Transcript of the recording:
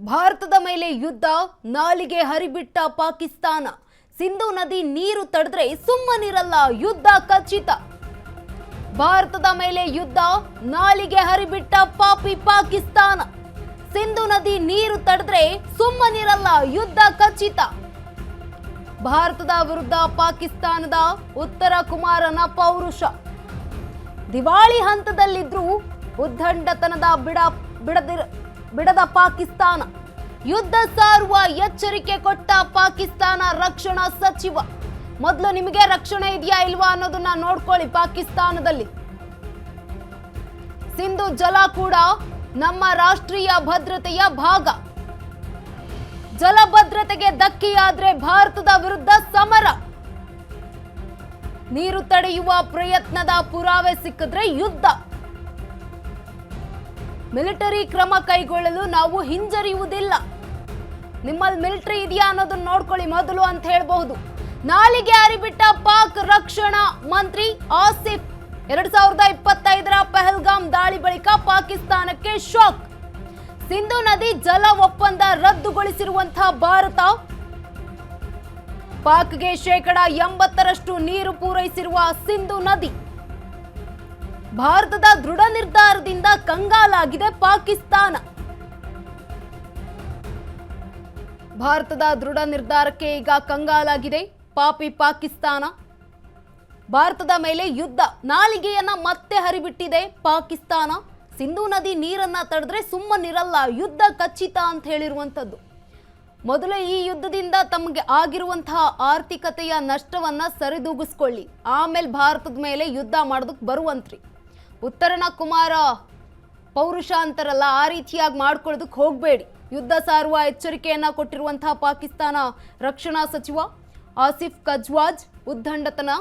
ಭಾರತದ ಮೇಲೆ ಯುದ್ಧ, ನಾಲಿಗೆ ಹರಿಬಿಟ್ಟ ಪಾಕಿಸ್ತಾನ. ಸಿಂಧು ನದಿ ನೀರು ತಡೆದ್ರೆ ಸುಮ್ಮನಿರಲ್ಲ, ಯುದ್ಧ ಖಚಿತ. ಭಾರತದ ಮೇಲೆ ಯುದ್ಧ, ನಾಲಿಗೆ ಹರಿಬಿಟ್ಟ ಪಾಪಿ ಪಾಕಿಸ್ತಾನ. ಸಿಂಧು ನದಿ ನೀರು ತಡೆದ್ರೆ ಸುಮ್ಮನಿರಲ್ಲ, ಯುದ್ಧ ಖಚಿತ. ಭಾರತದ ವಿರುದ್ಧ ಪಾಕಿಸ್ತಾನದ ಉತ್ತರ ಕುಮಾರನ ಪೌರುಷ. ದಿವಾಳಿ ಹಂತದಲ್ಲಿದ್ರೂ ಉದ್ದಂಡತನದ ಬಿಡದ ಪಾಕಿಸ್ತಾನ. ಯುದ್ಧ ಸಾರುವ ಎಚ್ಚರಿಕೆ ಕೊಟ್ಟ ಪಾಕಿಸ್ತಾನ ರಕ್ಷಣಾ ಸಚಿವ. ಮೊದಲು ನಿಮಗೆ ರಕ್ಷಣೆ ಇದೆಯಾ ಇಲ್ವಾ ಅನ್ನೋದನ್ನ ನೋಡ್ಕೊಳ್ಳಿ. ಪಾಕಿಸ್ತಾನದಲ್ಲಿ ಸಿಂಧು ಜಲ ಕೂಡ ನಮ್ಮ ರಾಷ್ಟ್ರೀಯ ಭದ್ರತೆಯ ಭಾಗ. ಜಲ ಭದ್ರತೆಗೆ ಧಕ್ಕೆಯಾದ್ರೆ ಭಾರತದ ವಿರುದ್ಧ ಸಮರ. ನೀರು ತಡೆಯುವ ಪ್ರಯತ್ನದ ಪುರಾವೆ ಸಿಕ್ಕಿದ್ರೆ ಯುದ್ಧ. ಮಿಲಿಟರಿ ಕ್ರಮ ಕೈಗೊಳ್ಳಲು ನಾವು ಹಿಂಜರಿಯುವುದಿಲ್ಲ. ನಿಮ್ಮಲ್ಲಿ ಮಿಲಿಟರಿ ಇದೆಯಾ ಅನ್ನೋದನ್ನ ನೋಡ್ಕೊಳ್ಳಿ ಮೊದಲು ಅಂತ ಹೇಳಬಹುದು. ನಾಲಿಗೆ ಹರಿಬಿಟ್ಟ ಪಾಕ್ ರಕ್ಷಣಾ ಮಂತ್ರಿ ಆಸಿಫ್. 2025ರ ಪಹಲ್ಗಾಮ್ ದಾಳಿ ಬಳಿಕ ಪಾಕಿಸ್ತಾನಕ್ಕೆ ಶಾಕ್. ಸಿಂಧು ನದಿ ಜಲ ಒಪ್ಪಂದ ರದ್ದುಗೊಳಿಸಿರುವಂತಹ ಭಾರತ ಪಾಕ್ಗೆ 80% ನೀರು ಪೂರೈಸಿರುವ ಸಿಂಧು ನದಿ. ಭಾರತದ ದೃಢ ನಿರ್ಧಾರದಿಂದ ಕಂಗಾಲಾಗಿದೆ ಪಾಕಿಸ್ತಾನ. ಭಾರತದ ದೃಢ ನಿರ್ಧಾರಕ್ಕೆ ಈಗ ಕಂಗಾಲಾಗಿದೆ ಪಾಪಿ ಪಾಕಿಸ್ತಾನ. ಭಾರತದ ಮೇಲೆ ಯುದ್ಧ, ನಾಲಿಗೆಯನ್ನ ಮತ್ತೆ ಹರಿಬಿಟ್ಟಿದೆ ಪಾಕಿಸ್ತಾನ. ಸಿಂಧು ನದಿ ನೀರನ್ನ ತಡೆದ್ರೆ ಸುಮ್ಮನಿರಲ್ಲ, ಯುದ್ಧ ಖಚಿತ ಅಂತ ಹೇಳಿರುವಂಥದ್ದು. ಮೊದಲು ಈ ಯುದ್ಧದಿಂದ ತಮಗೆ ಆಗಿರುವಂತಹ ಆರ್ಥಿಕತೆಯ ನಷ್ಟವನ್ನ ಸರಿದೂಗಿಸ್ಕೊಳ್ಳಿ, ಆಮೇಲೆ ಭಾರತದ ಮೇಲೆ ಯುದ್ಧ ಮಾಡೋದಕ್ಕೆ ಬರುವಂತ್ರಿ. ಉತ್ತರನ ಕುಮಾರ ಪೌರುಷ ಅಂತಾರಲ್ಲ, ಆ ರೀತಿಯಾಗಿ ಮಾಡ್ಕೊಳ್ಳೋದಕ್ಕೆ ಹೋಗಬೇಡಿ. ಯುದ್ಧ ಸಾರುವ ಎಚ್ಚರಿಕೆಯನ್ನ ಕೊಟ್ಟಿರುವಂತಹ ಪಾಕಿಸ್ತಾನ ರಕ್ಷಣಾ ಸಚಿವ ಆಸಿಫ್ ಕಜ್ವಾಜ್. ಉದ್ದಂಡತನ